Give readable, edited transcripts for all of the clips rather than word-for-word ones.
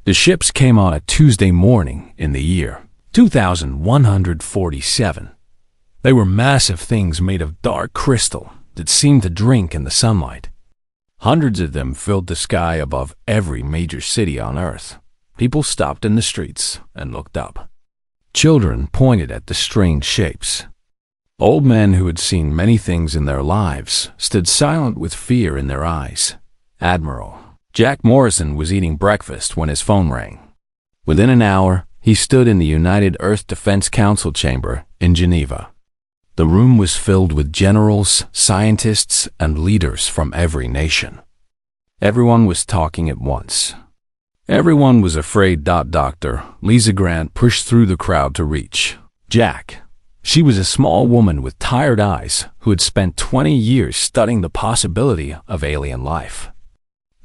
The ships came on a Tuesday morning in the year 2147. They were massive things made of dark crystal that seemed to drink in the sunlight. Hundreds of them filled the sky above every major city on Earth. People stopped in the streets and looked up. Children pointed at the strange shapes. Old men who had seen many things in their lives stood silent with fear in their eyes. Admiral Jack Morrison was eating breakfast when his phone rang. Within an hour, he stood in the United Earth Defense Council chamber in Geneva. The room was filled with generals, scientists, and leaders from every nation. Everyone was talking at once. Everyone was afraid. Dr. Lisa Grant pushed through the crowd to reach Jack. She was a small woman with tired eyes who had spent 20 years studying the possibility of alien life.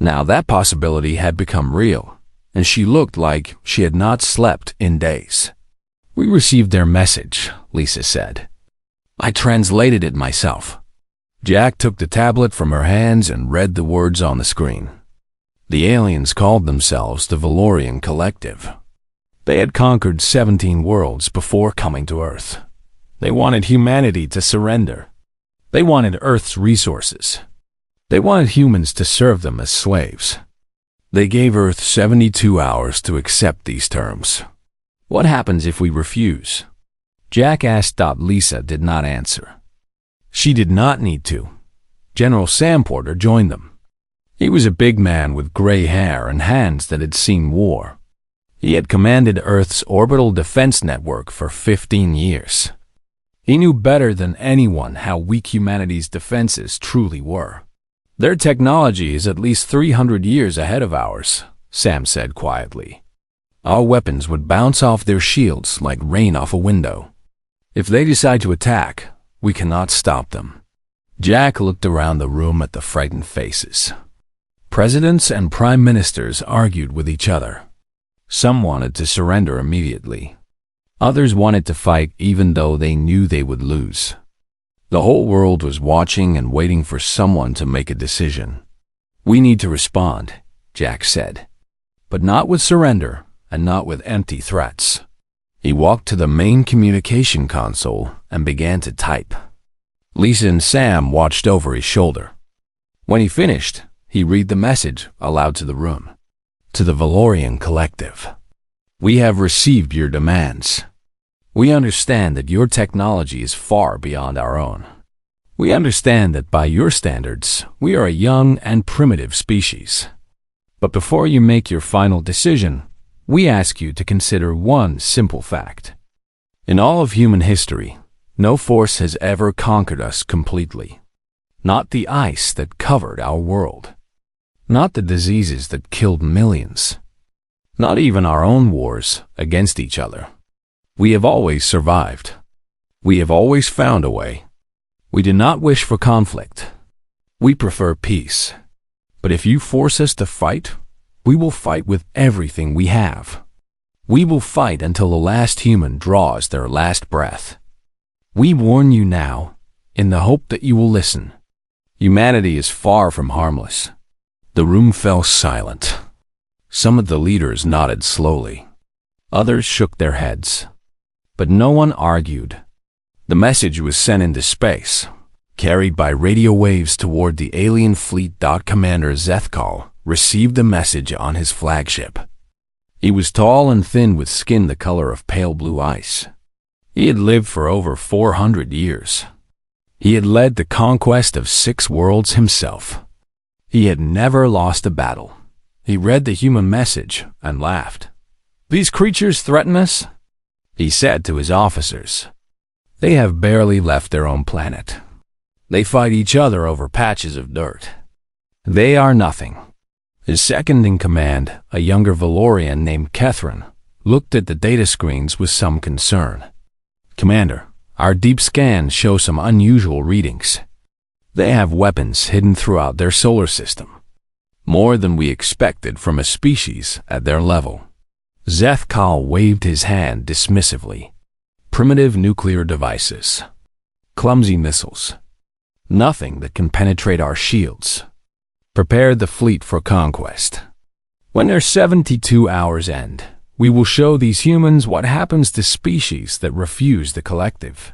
Now that possibility had become real, and she looked like she had not slept in days. "We received their message," Lisa said. "I translated it myself." Jack took the tablet from her hands and read the words on the screen. The aliens called themselves the Valorian Collective. They had conquered 17 worlds before coming to Earth. They wanted humanity to surrender. They wanted Earth's resources. They wanted humans to serve them as slaves. They gave Earth 72 hours to accept these terms. "What happens if we refuse?" Jack asked. Lisa did not answer. She did not need to. General Sam Porter joined them. He was a big man with gray hair and hands that had seen war. He had commanded Earth's orbital defense network for 15 years. He knew better than anyone how weak humanity's defenses truly were. "Their technology is at least 300 years ahead of ours," Sam said quietly. "Our weapons would bounce off their shields like rain off a window. If they decide to attack, we cannot stop them." Jack looked around the room at the frightened faces. Presidents and prime ministers argued with each other. Some wanted to surrender immediately. Others wanted to fight even though they knew they would lose. The whole world was watching and waiting for someone to make a decision. "We need to respond," Jack said. "But not with surrender and not with empty threats." He walked to the main communication console and began to type. Lisa and Sam watched over his shoulder. When he finished, he read the message aloud to the room. "To the Valorian Collective. We have received your demands. We understand that your technology is far beyond our own. We understand that by your standards, we are a young and primitive species. But before you make your final decision, we ask you to consider one simple fact. In all of human history, no force has ever conquered us completely. Not the ice that covered our world. Not the diseases that killed millions. Not even our own wars against each other. We have always survived. We have always found a way. We do not wish for conflict. We prefer peace. But if you force us to fight, we will fight with everything we have. We will fight until the last human draws their last breath. We warn you now, in the hope that you will listen. Humanity is far from harmless." The room fell silent. Some of the leaders nodded slowly. Others shook their heads. But no one argued. The message was sent into space, carried by radio waves toward the alien fleet. Commander Zethkal received the message on his flagship. He was tall and thin with skin the color of pale blue ice. He had lived for over 400 years. He had led the conquest of 6 worlds himself. He had never lost a battle. He read the human message and laughed. "These creatures threaten us," he said to his officers. "They have barely left their own planet. They fight each other over patches of dirt. They are nothing." His second in command, a younger Valorian named Catherine, looked at the data screens with some concern. "Commander, our deep scans show some unusual readings. They have weapons hidden throughout their solar system. More than we expected from a species at their level." Zethkal waved his hand dismissively. "Primitive nuclear devices. Clumsy missiles. Nothing that can penetrate our shields. Prepare the fleet for conquest." When their 72 hours end, we will show these humans what happens to species that refuse the collective.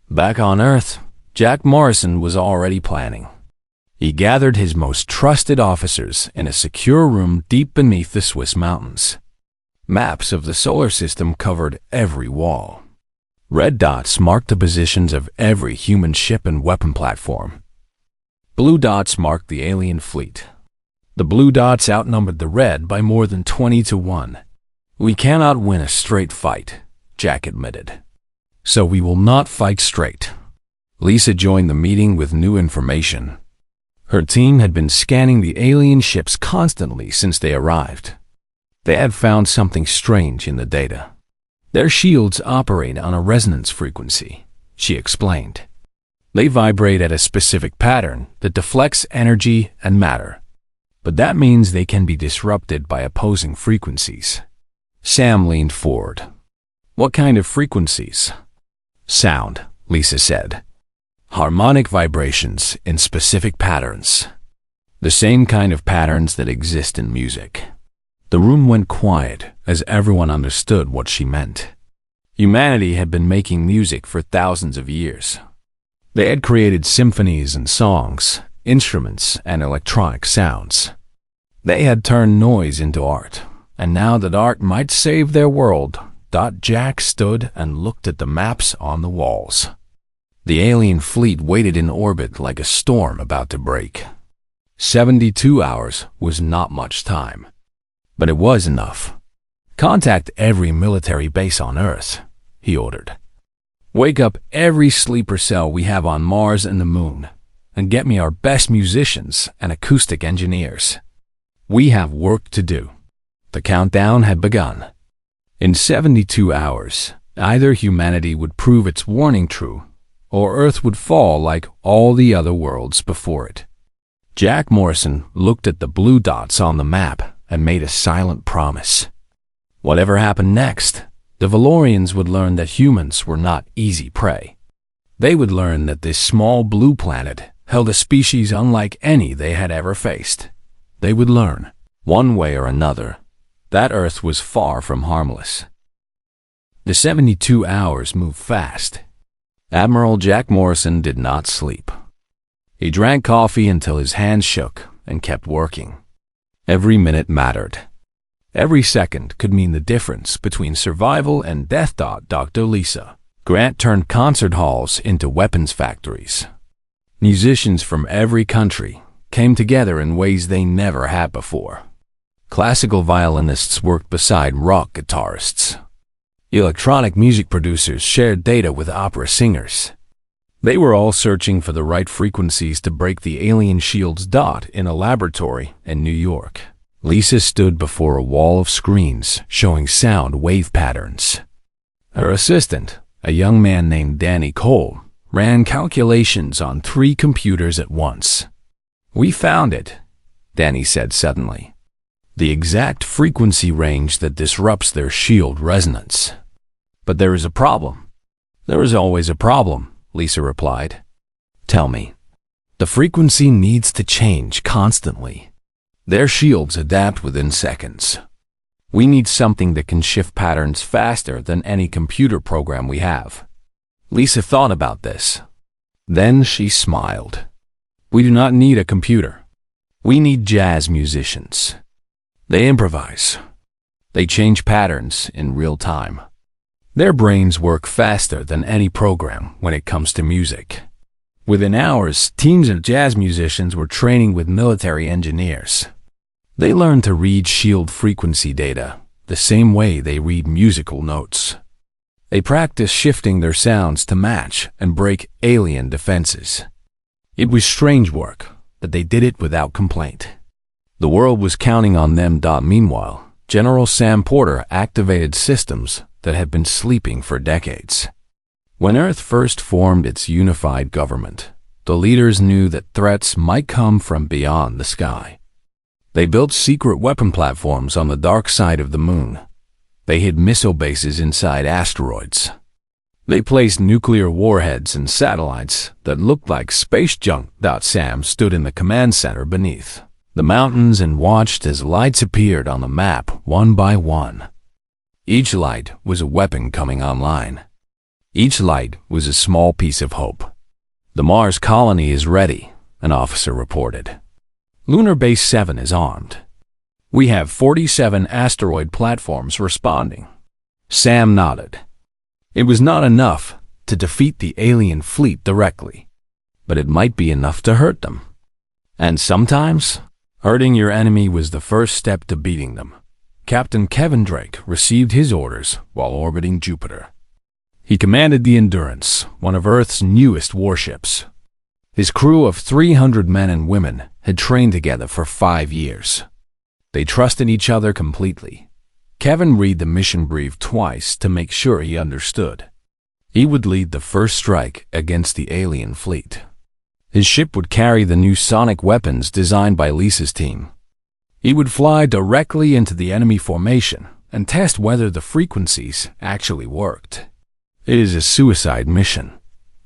Back on Earth, Jack Morrison was already planning. He gathered his most trusted officers in a secure room deep beneath the Swiss mountains. Maps of the solar system covered every wall. Red dots marked the positions of every human ship and weapon platform. Blue dots marked the alien fleet. The blue dots outnumbered the red by more than 20-1. "We cannot win a straight fight," Jack admitted. "So we will not fight straight." Lisa joined the meeting with new information. Her team had been scanning the alien ships constantly since they arrived. They had found something strange in the data. Their shields operate on a resonance frequency, she explained. They vibrate at a specific pattern that deflects energy and matter. But that means they can be disrupted by opposing frequencies. Sam leaned forward. "What kind of frequencies?" "Sound," Lisa said. "Harmonic vibrations in specific patterns. The same kind of patterns that exist in music." The room went quiet as everyone understood what she meant. Humanity had been making music for thousands of years. They had created symphonies and songs, instruments and electronic sounds. They had turned noise into art, and now that art might save their world, Jack stood and looked at the maps on the walls. The alien fleet waited in orbit like a storm about to break. 72 hours was not much time, but it was enough. "Contact every military base on Earth," he ordered. "Wake up every sleeper cell we have on Mars and the Moon, and get me our best musicians and acoustic engineers. We have work to do." The countdown had begun. In 72 hours, either humanity would prove its warning true, or Earth would fall like all the other worlds before it. Jack Morrison looked at the blue dots on the map and made a silent promise. Whatever happened next, the Valorians would learn that humans were not easy prey. They would learn that this small blue planet held a species unlike any they had ever faced. They would learn, one way or another, that Earth was far from harmless. The 72 hours moved fast. Admiral Jack Morrison did not sleep. He drank coffee until his hands shook and kept working. Every minute mattered. Every second could mean the difference between survival and death. Dr. Lisa Grant turned concert halls into weapons factories. Musicians from every country came together in ways they never had before. Classical violinists worked beside rock guitarists. Electronic music producers shared data with opera singers. They were all searching for the right frequencies to break the alien shield's dot in a laboratory in New York. Lisa stood before a wall of screens showing sound wave patterns. Her assistant, a young man named Danny Cole, ran calculations on 3 computers at once. "We found it," Danny said suddenly. "The exact frequency range that disrupts their shield resonance. But there is a problem." "There is always a problem," Lisa replied. "Tell me." "The frequency needs to change constantly. Their shields adapt within seconds. We need something that can shift patterns faster than any computer program we have." Lisa thought about this. Then she smiled. "We do not need a computer. We need jazz musicians. They improvise. They change patterns in real time. Their brains work faster than any program when it comes to music." Within hours, teams of jazz musicians were training with military engineers. They learned to read shield frequency data the same way they read musical notes. They practiced shifting their sounds to match and break alien defenses. It was strange work, but they did it without complaint. The world was counting on them. Meanwhile, General Sam Porter activated systems that had been sleeping for decades. When Earth first formed its unified government, the leaders knew that threats might come from beyond the sky. They built secret weapon platforms on the dark side of the moon. They hid missile bases inside asteroids. They placed nuclear warheads and satellites that looked like space junk. Sam stood in the command center beneath. the mountains and watched as lights appeared on the map one by one. Each light was a weapon coming online. Each light was a small piece of hope. "The Mars colony is ready," an officer reported. "Lunar Base 7 is armed. We have 47 asteroid platforms responding." Sam nodded. It was not enough to defeat the alien fleet directly, but it might be enough to hurt them. And sometimes, hurting your enemy was the first step to beating them. Captain Kevin Drake received his orders while orbiting Jupiter. He commanded the Endurance, one of Earth's newest warships. His crew of 300 men and women had trained together for 5 years. They trusted each other completely. Kevin read the mission brief twice to make sure he understood. He would lead the first strike against the alien fleet. His ship would carry the new sonic weapons designed by Lisa's team. He would fly directly into the enemy formation and test whether the frequencies actually worked. "It is a suicide mission,"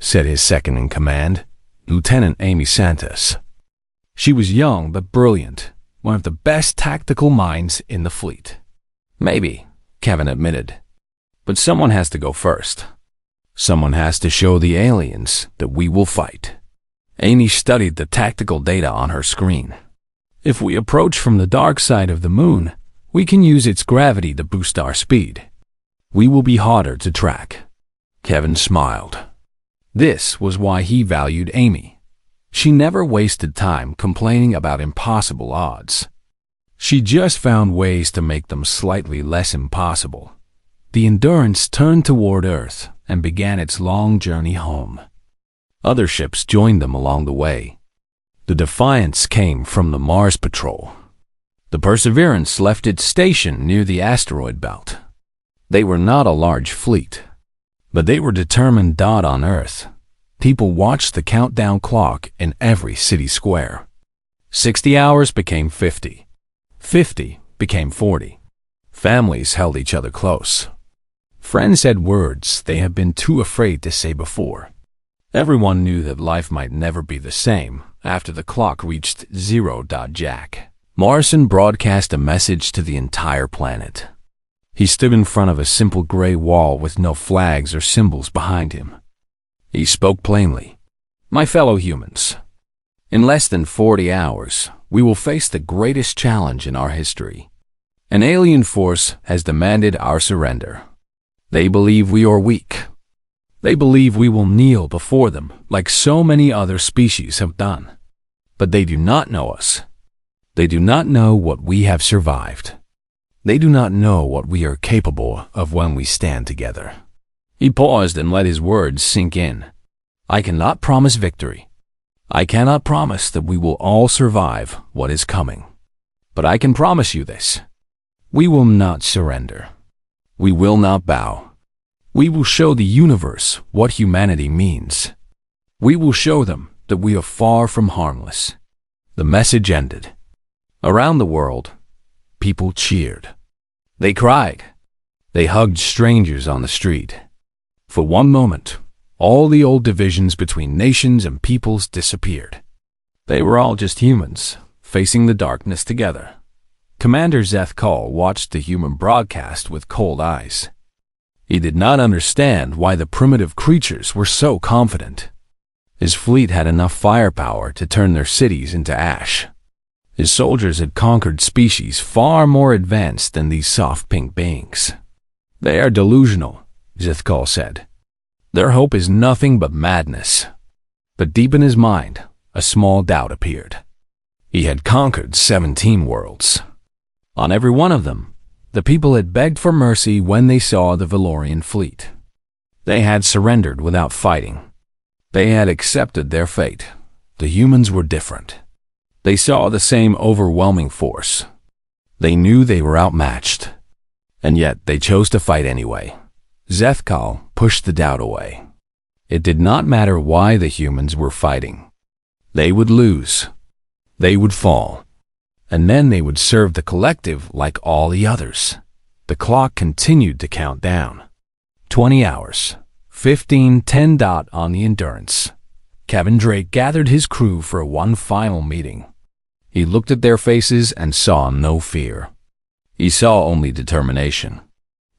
said his second-in-command, Lieutenant Amy Santos. She was young but brilliant, one of the best tactical minds in the fleet. "Maybe," Kevin admitted. "But someone has to go first. Someone has to show the aliens that we will fight." Amy studied the tactical data on her screen. "If we approach from the dark side of the moon, we can use its gravity to boost our speed. We will be harder to track." Kevin smiled. This was why he valued Amy. She never wasted time complaining about impossible odds. She just found ways to make them slightly less impossible. The Endurance turned toward Earth and began its long journey home. Other ships joined them along the way. The Defiance came from the Mars Patrol. The Perseverance left its station near the asteroid belt. They were not a large fleet, but they were determined dot on Earth. People watched the countdown clock in every city square. 60 hours became 50. 50 became 40. Families held each other close. Friends said words they had been too afraid to say before. Everyone knew that life might never be the same after the clock reached zero. Jack Morrison broadcast a message to the entire planet. He stood in front of a simple gray wall with no flags or symbols behind him. He spoke plainly. "My fellow humans, in less than 40 hours, we will face the greatest challenge in our history. An alien force has demanded our surrender. They believe we are weak. They believe we will kneel before them like so many other species have done. But they do not know us. They do not know what we have survived. They do not know what we are capable of when we stand together." He paused and let his words sink in. "I cannot promise victory. I cannot promise that we will all survive what is coming. But I can promise you this. We will not surrender. We will not bow. We will show the universe what humanity means. We will show them that we are far from harmless." The message ended. Around the world, people cheered. They cried. They hugged strangers on the street. For one moment, all the old divisions between nations and peoples disappeared. They were all just humans, facing the darkness together. Commander Zeth Call watched the human broadcast with cold eyes. He did not understand why the primitive creatures were so confident. His fleet had enough firepower to turn their cities into ash. His soldiers had conquered species far more advanced than these soft pink beings. "They are delusional," Zithkal said. "Their hope is nothing but madness." But deep in his mind, a small doubt appeared. He had conquered 17 worlds. On every one of them, the people had begged for mercy when they saw the Valorian fleet. They had surrendered without fighting. They had accepted their fate. The humans were different. They saw the same overwhelming force. They knew they were outmatched. And yet they chose to fight anyway. Zethkal pushed the doubt away. It did not matter why the humans were fighting. They would lose. They would fall. And then they would serve the collective like all the others. The clock continued to count down. 20 hours. 15:10 on the Endurance. Kevin Drake gathered his crew for one final meeting. He looked at their faces and saw no fear. He saw only determination.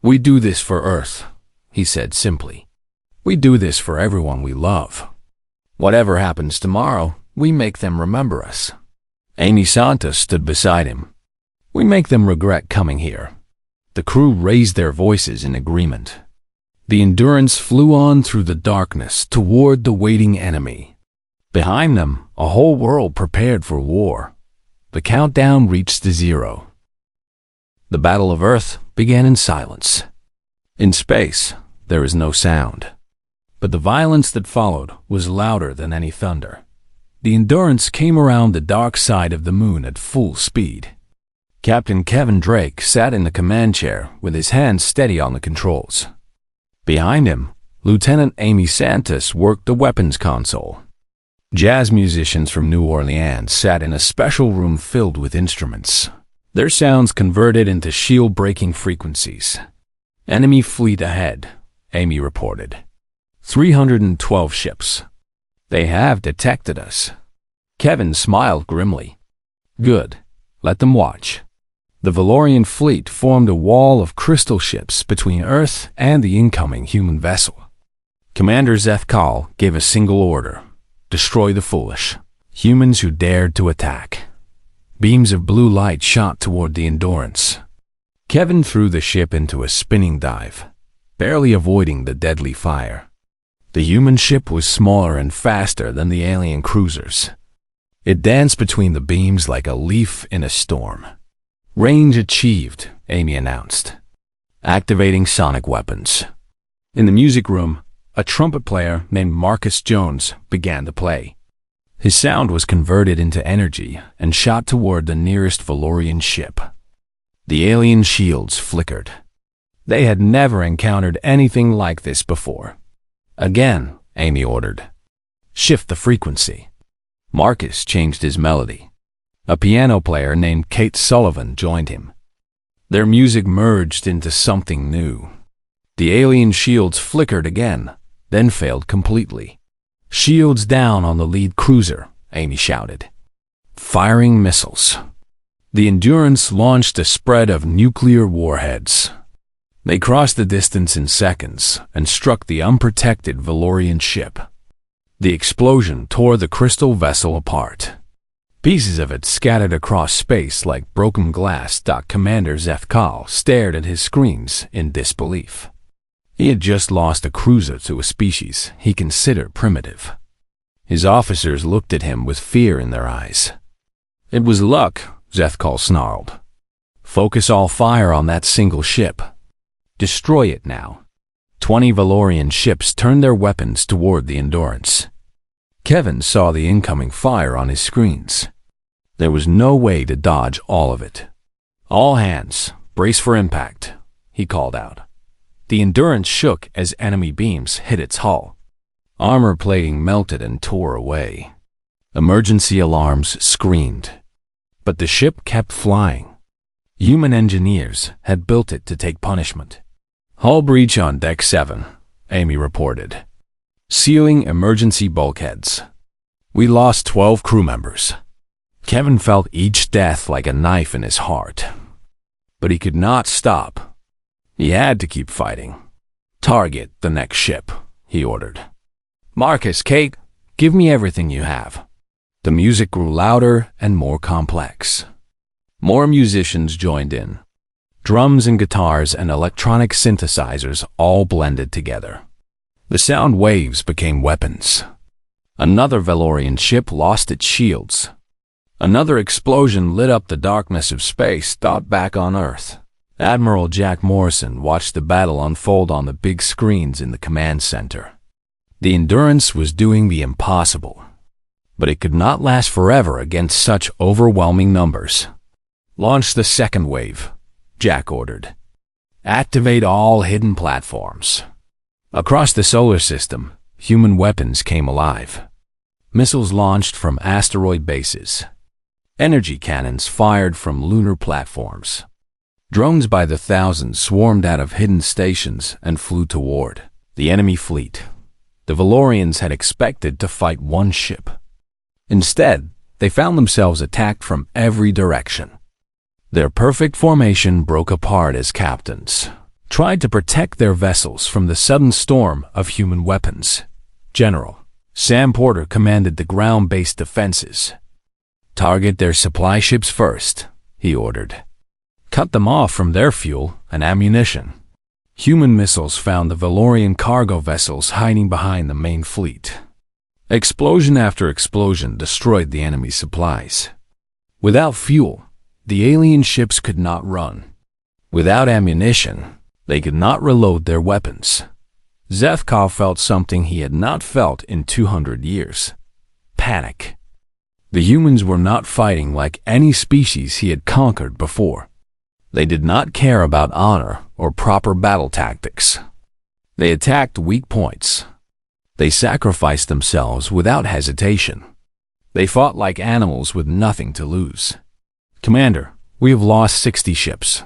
"We do this for Earth," he said simply. "We do this for everyone we love. Whatever happens tomorrow, we make them remember us." Amy Santos stood beside him. "We make them regret coming here." The crew raised their voices in agreement. The Endurance flew on through the darkness toward the waiting enemy. Behind them, a whole world prepared for war. The countdown reached 0. The Battle of Earth began in silence. In space, there is no sound. But the violence that followed was louder than any thunder. The Endurance came around the dark side of the moon at full speed. Captain Kevin Drake sat in the command chair with his hands steady on the controls. Behind him, Lieutenant Amy Santos worked the weapons console. Jazz musicians from New Orleans sat in a special room filled with instruments. Their sounds converted into shield-breaking frequencies. "Enemy fleet ahead," Amy reported. 312 ships. "They have detected us." Kevin smiled grimly. "Good. Let them watch." The Valorian fleet formed a wall of crystal ships between Earth and the incoming human vessel. Commander Zethkal gave a single order: destroy the foolish, humans who dared to attack. Beams of blue light shot toward the Endurance. Kevin threw the ship into a spinning dive, barely avoiding the deadly fire. The human ship was smaller and faster than the alien cruisers. It danced between the beams like a leaf in a storm. "Range achieved," Amy announced. "Activating sonic weapons." In the music room, a trumpet player named Marcus Jones began to play. His sound was converted into energy and shot toward the nearest Valorian ship. The alien shields flickered. They had never encountered anything like this before. "Again," Amy ordered. "Shift the frequency." Marcus changed his melody. A piano player named Kate Sullivan joined him. Their music merged into something new. The alien shields flickered again, then failed completely. "Shields down on the lead cruiser," Amy shouted. Firing missiles. The Endurance launched a spread of nuclear warheads. They crossed the distance in seconds and struck the unprotected Valorian ship. The explosion tore the crystal vessel apart. Pieces of it scattered across space like broken glass. Commander Zethkal stared at his screens in disbelief. He had just lost a cruiser to a species he considered primitive. His officers looked at him with fear in their eyes. "It was luck," Zethkal snarled. "Focus all fire on that single ship. Destroy it now." 20 Valorian ships turned their weapons toward the Endurance. Kevin saw the incoming fire on his screens. There was no way to dodge all of it. "All hands, brace for impact," he called out. The Endurance shook as enemy beams hit its hull. Armor plating melted and tore away. Emergency alarms screamed. But the ship kept flying. Human engineers had built it to take punishment. "Hull breach on Deck 7, Amy reported. "Sealing emergency bulkheads. We lost 12 crew members." Kevin felt each death like a knife in his heart. But he could not stop. He had to keep fighting. "Target the next ship," he ordered. "Marcus, Kate, give me everything you have." The music grew louder and more complex. More musicians joined in. Drums and guitars and electronic synthesizers all blended together. The sound waves became weapons. Another Valorian ship lost its shields. Another explosion lit up the darkness of space. Back on Earth, Admiral Jack Morrison watched the battle unfold on the big screens in the command center. The Endurance was doing the impossible, but it could not last forever against such overwhelming numbers. "Launch the second wave," Jack ordered. "Activate all hidden platforms." Across the solar system, human weapons came alive. Missiles launched from asteroid bases. Energy cannons fired from lunar platforms. Drones by the thousands swarmed out of hidden stations and flew toward the enemy fleet. The Valorians had expected to fight one ship. Instead, they found themselves attacked from every direction. Their perfect formation broke apart as captains tried to protect their vessels from the sudden storm of human weapons. General Sam Porter commanded the ground-based defenses. "Target their supply ships first," he ordered. "Cut them off from their fuel and ammunition." Human missiles found the Valorian cargo vessels hiding behind the main fleet. Explosion after explosion destroyed the enemy's supplies. Without fuel, the alien ships could not run. Without ammunition, they could not reload their weapons. Zethkal felt something he had not felt in 200 years. Panic. The humans were not fighting like any species he had conquered before. They did not care about honor or proper battle tactics. They attacked weak points. They sacrificed themselves without hesitation. They fought like animals with nothing to lose. "Commander, we have lost 60 ships,"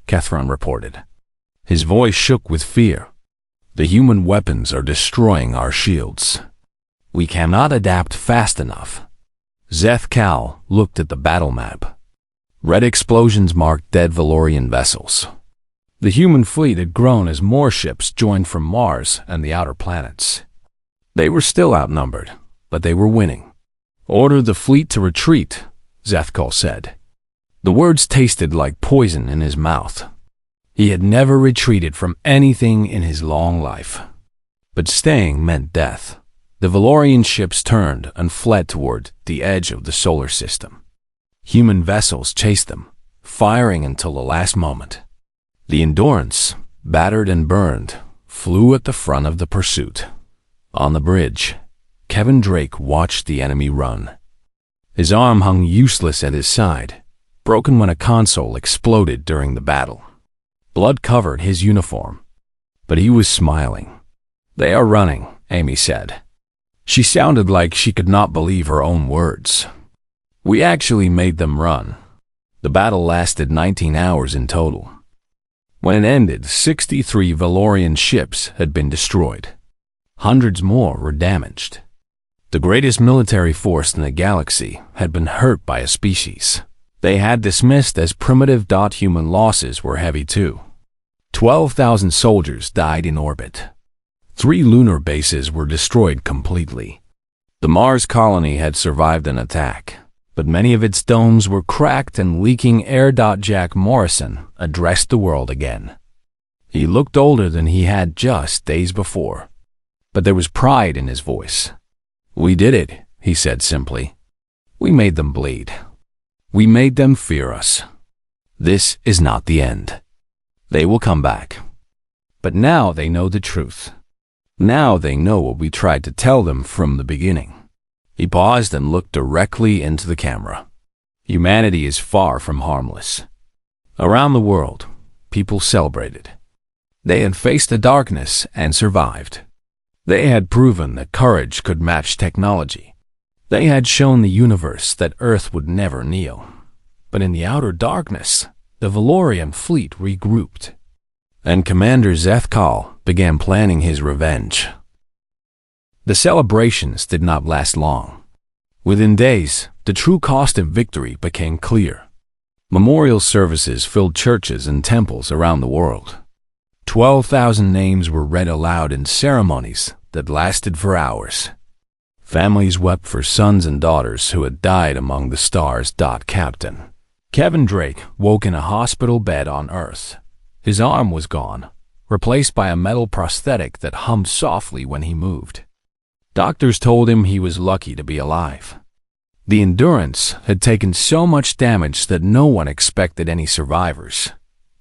Kethron reported. His voice shook with fear. "The human weapons are destroying our shields. We cannot adapt fast enough." Zethkal looked at the battle map. Red explosions marked dead Valorian vessels. The human fleet had grown as more ships joined from Mars and the outer planets. They were still outnumbered, but they were winning. "Order the fleet to retreat," Zethkal said. The words tasted like poison in his mouth. He had never retreated from anything in his long life. But staying meant death. The Valorian ships turned and fled toward the edge of the solar system. Human vessels chased them, firing until the last moment. The Endurance, battered and burned, flew at the front of the pursuit. On the bridge, Kevin Drake watched the enemy run. His arm hung useless at his side, broken when a console exploded during the battle. Blood covered his uniform, but he was smiling. "They are running," Amy said. She sounded like she could not believe her own words. "We actually made them run." The battle lasted 19 hours in total. When it ended, 63 Valorian ships had been destroyed. Hundreds more were damaged. The greatest military force in the galaxy had been hurt by a species they had dismissed as primitive. Human losses were heavy too. 12,000 soldiers died in orbit. 3 lunar bases were destroyed completely. The Mars colony had survived an attack, but many of its domes were cracked and leaking air. Jack Morrison addressed the world again. He looked older than he had just days before, but there was pride in his voice. "We did it," he said simply. "We made them bleed. We made them fear us. This is not the end. They will come back. But now they know the truth. Now they know what we tried to tell them from the beginning." He paused and looked directly into the camera. Humanity is far from harmless. Around the world, people celebrated. They had faced the darkness and survived. They had proven that courage could match technology. They had shown the universe that Earth would never kneel. But in the outer darkness, the Valorian fleet regrouped, and Commander Zethkal began planning his revenge. The celebrations did not last long. Within days, the true cost of victory became clear. Memorial services filled churches and temples around the world. 12,000 names were read aloud in ceremonies that lasted for hours. Families wept for sons and daughters who had died among the stars. Captain Kevin Drake woke in a hospital bed on Earth. His arm was gone, replaced by a metal prosthetic that hummed softly when he moved. Doctors told him he was lucky to be alive. The Endurance had taken so much damage that no one expected any survivors.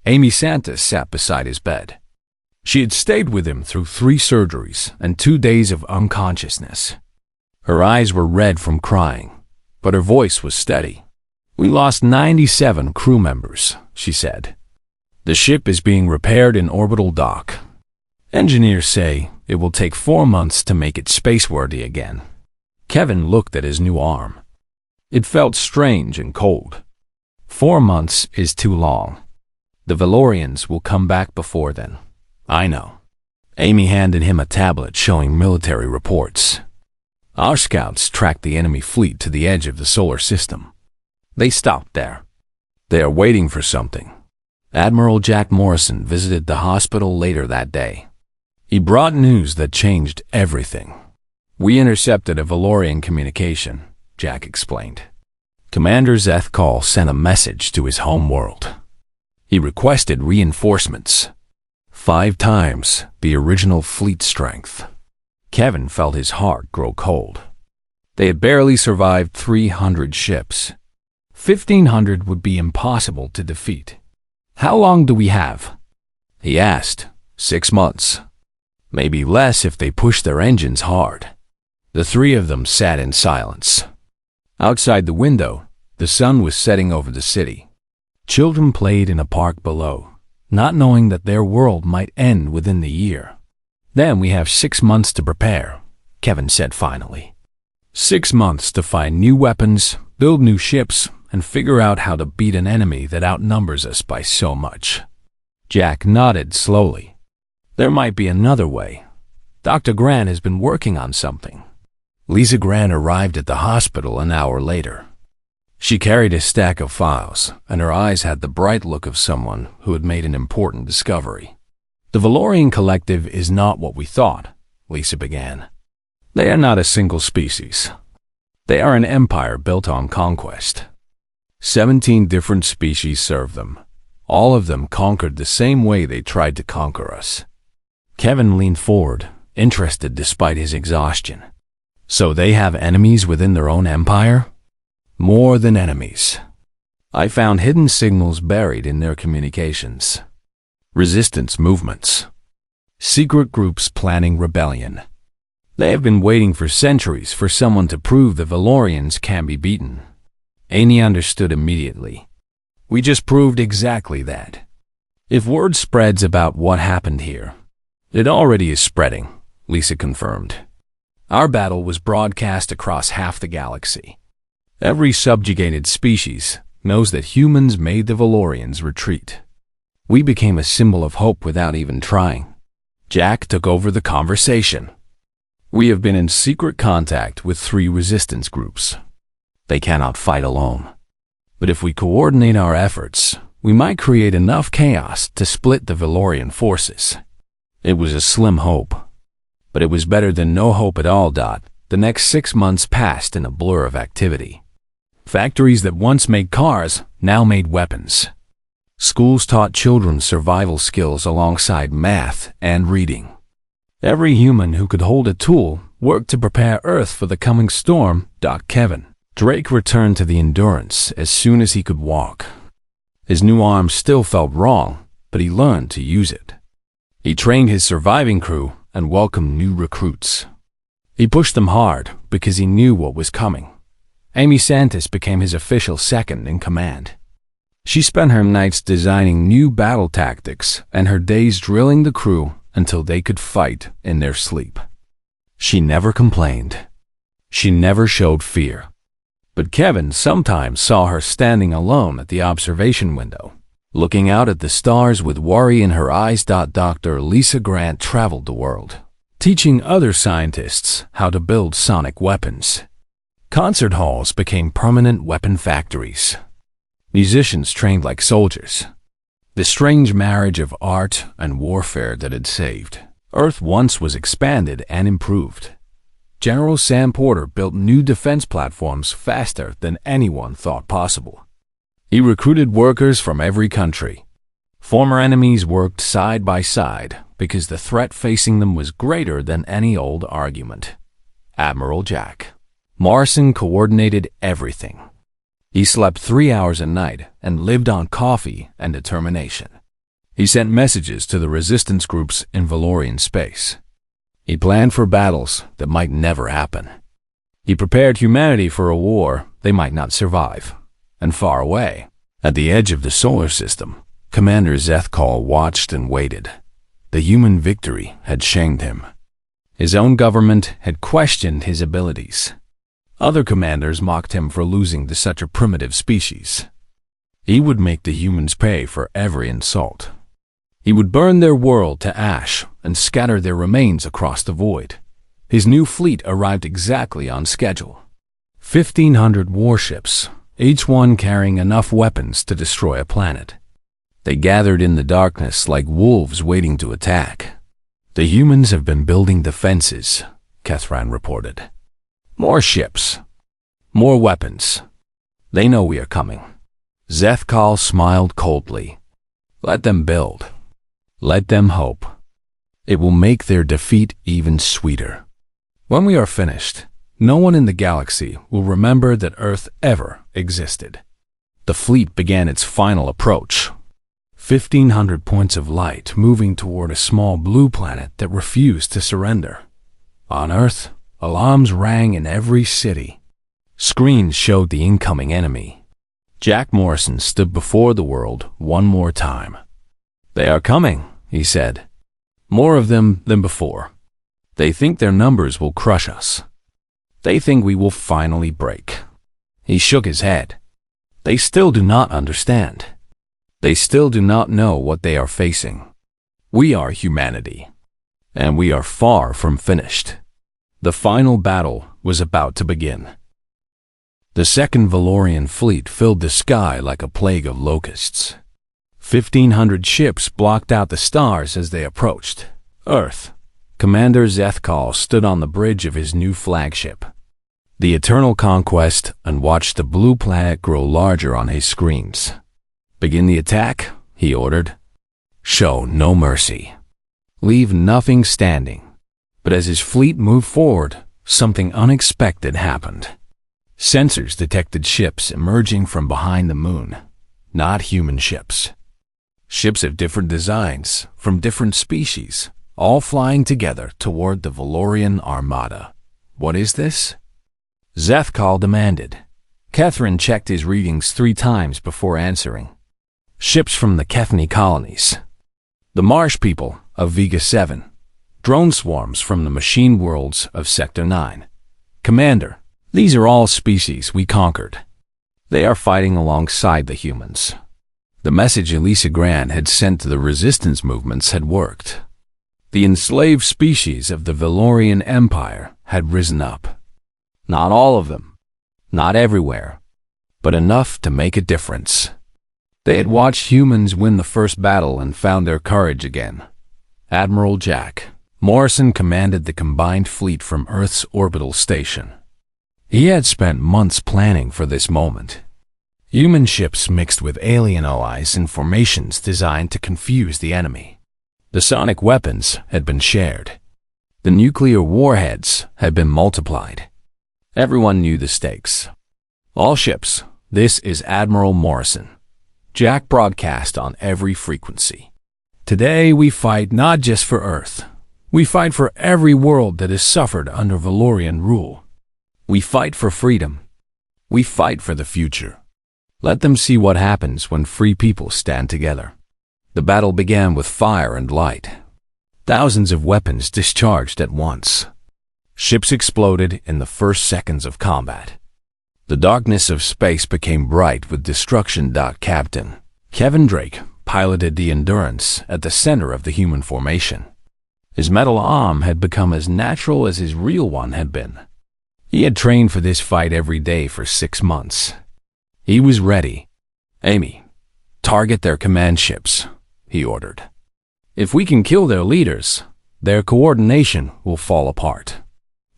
Amy Santos sat beside his bed. She had stayed with him through 3 surgeries and 2 days of unconsciousness. Her eyes were red from crying, but her voice was steady. "We lost 97 crew members," she said. "The ship is being repaired in orbital dock. Engineers say it will take 4 months to make it spaceworthy again." Kevin looked at his new arm. It felt strange and cold. 4 months is too long. The Valorians will come back before then. "I know." Amy handed him a tablet showing military reports. Our scouts tracked the enemy fleet to the edge of the solar system. They stopped there. They are waiting for something. Admiral Jack Morrison visited the hospital later that day. He brought news that changed everything. We intercepted a Valorian communication, Jack explained. Commander Zethkal sent a message to his home world. He requested reinforcements. 5 times the original fleet strength. Kevin felt his heart grow cold. They had barely survived 300 ships. 1,500 would be impossible to defeat. How long do we have? He asked. 6 months. Maybe less if they push their engines hard. The 3 of them sat in silence. Outside the window, the sun was setting over the city. Children played in a park below, not knowing that their world might end within the year. Then we have 6 months to prepare, Kevin said finally. 6 months to find new weapons, build new ships, and figure out how to beat an enemy that outnumbers us by so much. Jack nodded slowly. There might be another way. Dr. Grant has been working on something. Lisa Grant arrived at the hospital an hour later. She carried a stack of files, and her eyes had the bright look of someone who had made an important discovery. The Valorian Collective is not what we thought, Lisa began. They are not a single species. They are an empire built on conquest. 17 different species serve them. All of them conquered the same way they tried to conquer us. Kevin leaned forward, interested despite his exhaustion. So they have enemies within their own empire? More than enemies. I found hidden signals buried in their communications. Resistance movements. Secret groups planning rebellion. They have been waiting for centuries for someone to prove the Valorians can be beaten. Amy understood immediately. We just proved exactly that. If word spreads about what happened here, it already is spreading, Lisa confirmed. Our battle was broadcast across half the galaxy. Every subjugated species knows that humans made the Valorians retreat. We became a symbol of hope without even trying. Jack took over the conversation. We have been in secret contact with 3 resistance groups. They cannot fight alone. But if we coordinate our efforts, we might create enough chaos to split the Valorian forces. It was a slim hope. But it was better than no hope at all. The next 6 months passed in a blur of activity. Factories that once made cars now made weapons. Schools taught children survival skills alongside math and reading. Every human who could hold a tool worked to prepare Earth for the coming storm. Kevin Drake returned to the Endurance as soon as he could walk. His new arm still felt wrong, but he learned to use it. He trained his surviving crew and welcomed new recruits. He pushed them hard because he knew what was coming. Amy Santis became his official second in command. She spent her nights designing new battle tactics and her days drilling the crew until they could fight in their sleep. She never complained. She never showed fear. But Kevin sometimes saw her standing alone at the observation window, looking out at the stars with worry in her eyes. Dr. Lisa Grant traveled the world, teaching other scientists how to build sonic weapons. Concert halls became permanent weapon factories. Musicians trained like soldiers. The strange marriage of art and warfare that had saved Earth once was expanded and improved. General Sam Porter built new defense platforms faster than anyone thought possible. He recruited workers from every country. Former enemies worked side by side because the threat facing them was greater than any old argument. Admiral Jack Morrison coordinated everything. He slept 3 hours a night and lived on coffee and determination. He sent messages to the resistance groups in Valorian space. He planned for battles that might never happen. He prepared humanity for a war they might not survive. And far away, at the edge of the solar system, Commander Zethkal watched and waited. The human victory had shamed him. His own government had questioned his abilities. Other commanders mocked him for losing to such a primitive species. He would make the humans pay for every insult. He would burn their world to ash and scatter their remains across the void. His new fleet arrived exactly on schedule. 1,500 warships, each one carrying enough weapons to destroy a planet. They gathered in the darkness like wolves waiting to attack. The humans have been building defenses, Kethran reported. More ships. More weapons. They know we are coming. Zethkal smiled coldly. Let them build. Let them hope. It will make their defeat even sweeter. When we are finished, no one in the galaxy will remember that Earth ever existed. The fleet began its final approach. 1,500 points of light moving toward a small blue planet that refused to surrender. On Earth, alarms rang in every city. Screens showed the incoming enemy. Jack Morrison stood before the world one more time. They are coming, he said. More of them than before. They think their numbers will crush us. They think we will finally break. He shook his head. They still do not understand. They still do not know what they are facing. We are humanity, and we are far from finished. The final battle was about to begin. The second Valorian fleet filled the sky like a plague of locusts. 1,500 ships blocked out the stars as they approached. Earth. Commander Zethkal stood on the bridge of his new flagship, the Eternal Conquest, and watched the blue planet grow larger on his screens. Begin the attack, he ordered. Show no mercy. Leave nothing standing. But as his fleet moved forward, something unexpected happened. Sensors detected ships emerging from behind the moon, not human ships. Ships of different designs, from different species, all flying together toward the Valorian Armada. What is this? Zethkal demanded. Kethran checked his readings 3 times before answering. Ships from the Kethni colonies. The Marsh people of Vega 7. Drone swarms from the machine worlds of Sector 9. Commander, these are all species we conquered. They are fighting alongside the humans. The message Elisa Grant had sent to the resistance movements had worked. The enslaved species of the Valorian Empire had risen up. Not all of them, not everywhere, but enough to make a difference. They had watched humans win the first battle and found their courage again. Admiral Jack Morrison commanded the combined fleet from Earth's orbital station. He had spent months planning for this moment. Human ships mixed with alien allies in formations designed to confuse the enemy. The sonic weapons had been shared. The nuclear warheads had been multiplied. Everyone knew the stakes. All ships, this is Admiral Morrison. Jack broadcast on every frequency. Today we fight not just for Earth. We fight for every world that has suffered under Valorian rule. We fight for freedom. We fight for the future. Let them see what happens when free people stand together. The battle began with fire and light. Thousands of weapons discharged at once. Ships exploded in the first seconds of combat. The darkness of space became bright with destruction. Captain Kevin Drake piloted the Endurance at the center of the human formation. His metal arm had become as natural as his real one had been. He had trained for this fight every day for 6 months. He was ready. Amy, target their command ships, he ordered. If we can kill their leaders, their coordination will fall apart.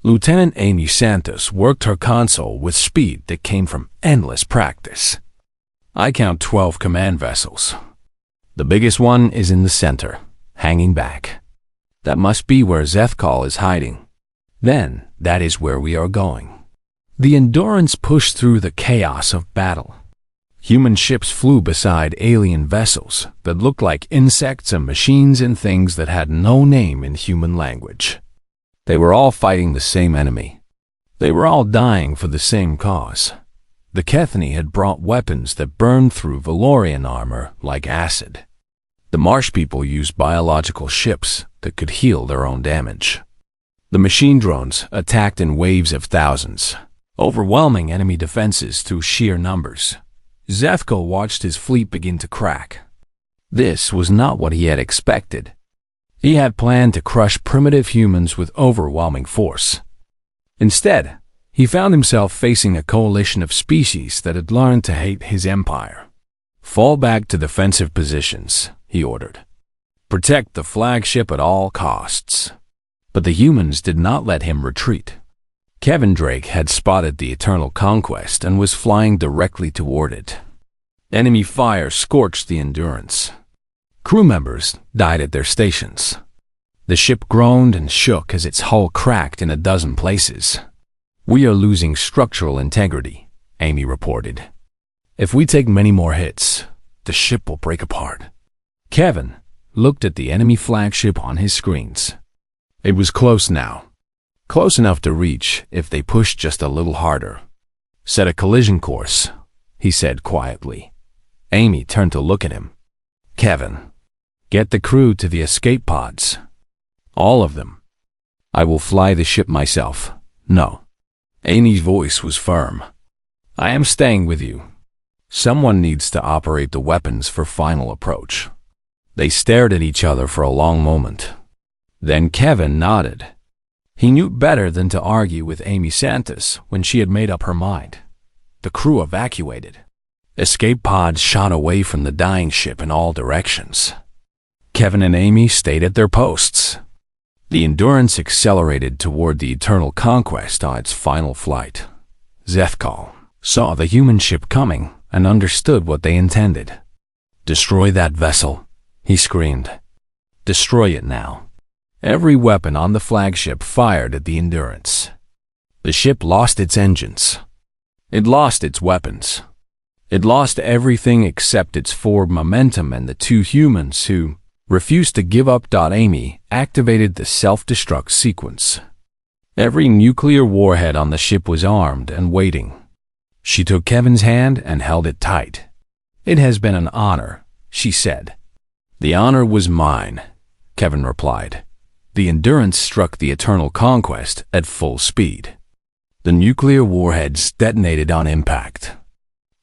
Lieutenant Amy Santos worked her console with speed that came from endless practice. I count 12 command vessels. The biggest one is in the center, hanging back. That must be where Zethkal is hiding. Then, that is where we are going. The Endurance pushed through the chaos of battle. Human ships flew beside alien vessels that looked like insects and machines and things that had no name in human language. They were all fighting the same enemy. They were all dying for the same cause. The Kethni had brought weapons that burned through Valorian armor like acid. The Marsh people used biological ships that could heal their own damage. The machine drones attacked in waves of thousands, overwhelming enemy defenses through sheer numbers. Zethkal watched his fleet begin to crack. This was not what he had expected. He had planned to crush primitive humans with overwhelming force. Instead, he found himself facing a coalition of species that had learned to hate his empire. "Fall back to defensive positions," he ordered. "Protect the flagship at all costs." But the humans did not let him retreat. Kevin Drake had spotted the Eternal Conquest and was flying directly toward it. Enemy fire scorched the Endurance. Crew members died at their stations. The ship groaned and shook as its hull cracked in a dozen places. "We are losing structural integrity," Amy reported. "If we take many more hits, the ship will break apart." Kevin looked at the enemy flagship on his screens. It was close now. Close enough to reach if they pushed just a little harder. "Set a collision course," he said quietly. Amy turned to look at him. "Kevin, get the crew to the escape pods. All of them. I will fly the ship myself." "No." Amy's voice was firm. "I am staying with you. Someone needs to operate the weapons for final approach." They stared at each other for a long moment. Then Kevin nodded. He knew better than to argue with Amy Santos when she had made up her mind. The crew evacuated. Escape pods shot away from the dying ship in all directions. Kevin and Amy stayed at their posts. The Endurance accelerated toward the Eternal Conquest on its final flight. Zethkal saw the human ship coming and understood what they intended. "Destroy that vessel," he screamed. "Destroy it now." Every weapon on the flagship fired at the Endurance. The ship lost its engines. It lost its weapons. It lost everything except its forward momentum, and the two humans who refused to give up. Amy activated the self-destruct sequence. Every nuclear warhead on the ship was armed and waiting. She took Kevin's hand and held it tight. "It has been an honor," she said. "The honor was mine," Kevin replied. The Endurance struck the Eternal Conquest at full speed. The nuclear warheads detonated on impact.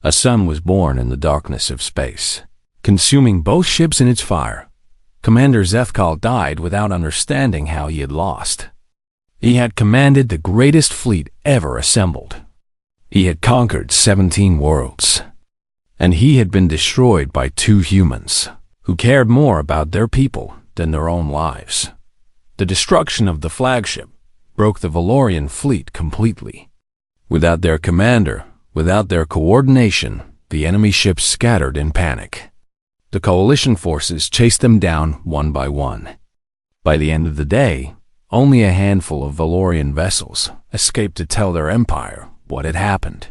A sun was born in the darkness of space, consuming both ships in its fire. Commander Zethkal died without understanding how he had lost. He had commanded the greatest fleet ever assembled. He had conquered 17 worlds. And he had been destroyed by two humans who cared more about their people than their own lives. The destruction of the flagship broke the Valorian fleet completely. Without their commander, without their coordination, the enemy ships scattered in panic. The coalition forces chased them down one by one. By the end of the day, only a handful of Valorian vessels escaped to tell their empire what had happened.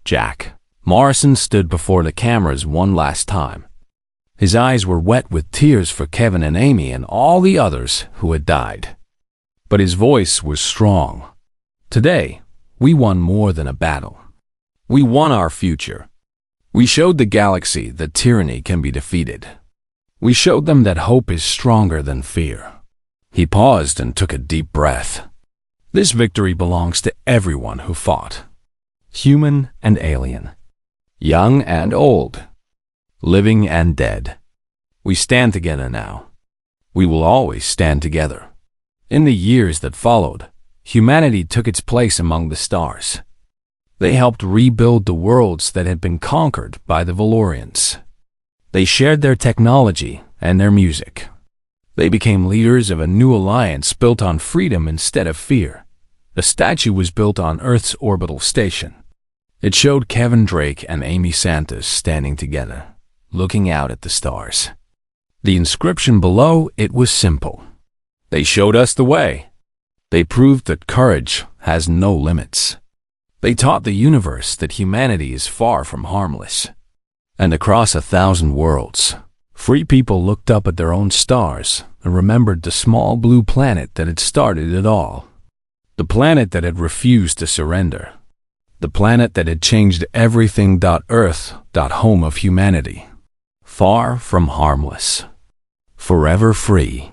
Jack Morrison stood before the cameras one last time. His eyes were wet with tears for Kevin and Amy and all the others who had died. But his voice was strong. "Today, we won more than a battle. We won our future. We showed the galaxy that tyranny can be defeated. We showed them that hope is stronger than fear." He paused and took a deep breath. "This victory belongs to everyone who fought. Human and alien. Young and old. Living and dead. We stand together now. We will always stand together." In the years that followed, humanity took its place among the stars. They helped rebuild the worlds that had been conquered by the Valorians. They shared their technology and their music. They became leaders of a new alliance built on freedom instead of fear. The statue was built on Earth's orbital station. It showed Kevin Drake and Amy Santos standing together, looking out at the stars. The inscription below it was simple. They showed us the way. They proved that courage has no limits. They taught the universe that humanity is far from harmless. And across 1,000 worlds, free people looked up at their own stars and remembered the small blue planet that had started it all. The planet that had refused to surrender. The planet that had changed everything. Earth, home of humanity. Far from harmless. Forever free.